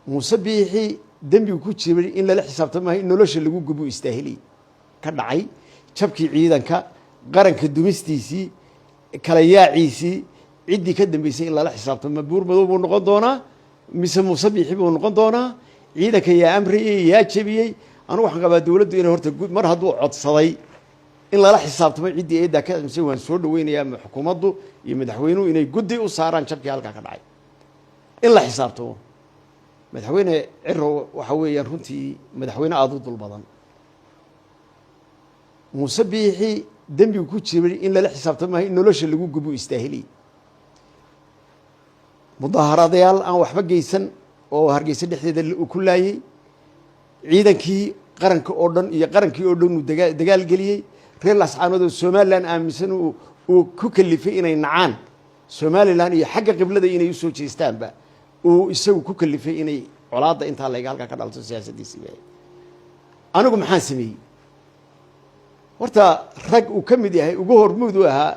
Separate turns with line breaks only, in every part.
musabixi dambigu ku jiray in la xisaabtamahay nolosha lagu gubo istaahili ka dhacay jabkii ciidanka qaranka dumistiisii kala yaaciisii cidii ka dambeysay in la xisaabtamo buur madow buu noqon doonaa mise musabixi buu noqon doonaa ciidanka yaa amriyay yaa jabiyay anu waxaan qabaa dawladdu inay horta mar hadduu codsaday in la xisaabtamo cidii eedaa ka dambeysay waan soo dhaweynayaa xukuumaddu iyo madaxweynuhu inay guddi u saaraan jabkii halka ka dhacay in la xisaabtamo madaxweyne ciro waxa weeyaan runtii madaxweyne aad u dul badan musabixi dambigu ku jiray in la xisaabtamahay nolosha lagu gubo istaahili mudaharadayaal aan waxba geysan oo hargeysa dhexdeeda ku laayay ciidankii qaranka oo dhan iyo qarankii oo dhan uu dagaal geliyay reer lascaanood oo Soomaaliland aaminsan uu ku kalifay inay nacaan Soomaaliland iyo xagga qiblada inay u soo jeestaanba uu isagu ku kalifay inay colaada inta la iga halka ka dhalto siyaasadiisa anigu maxaan sameeyay horta rag uu kamid yahay ugu hormuud u ahaa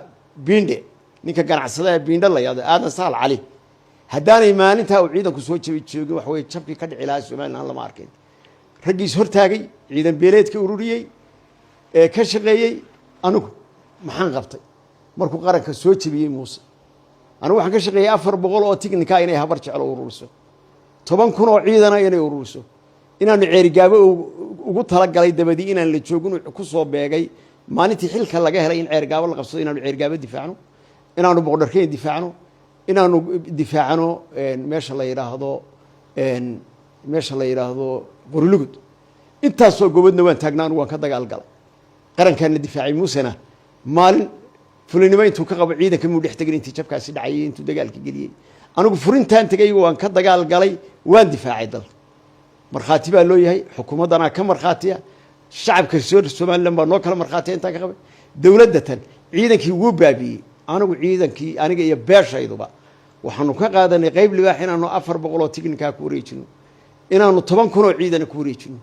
Binde ninka ganacsadaha Binde la yiraahdo Aadan Saal Cali haddaanay maalinta uu ciidanku soo joogin wax way jabkii ka dhici lahaa Soomaaliland lama arkin ragiis hortaagay ciidan beeleedka ururiyay ee ka shaqeeyay anigu maxaan qabtay markuu qaranka soo jabiyay Muuse anigu waxaan ka shaqeeyay 400 oo tiknika inay habar jecel ururiso 10,000 oo ciidan inay ururiso inaanu ceerigaabo ugu tala galay dabadii inaan la joogin ku soo beegay maalintii xilka laga helay in ceerigaabo la qabsado inaanu ceerigaabo difaacno inaanu boqorkeen difaacno inaanu difaacno meesha la yiraahdo qorlugud intaas oo gobadna waan taagnaan waan ka dagaal galay qarankan difaacay Muusena maalin fulinimo intuu ka qabo ciidanka muu dhex tagin intii jabkaasi dhacay intuu dagaalka galiyay anigu furintaan tagay waan ka dagaal galay waan difaacay dal marxaati baa loo yahay xukuumadana ka marxaatiya shacabka Soomaaliland baa noo kala marxaatiya inta ka qabay dawladda tan ciidankii wuu baabiyay anigu ciidankii aniga iyo beeshayduba waxaanu ka qaadanay qayb libaax inaanu 400 oo tiknika ku wareejino inaanu 10,000 oo ciidan ku wareejino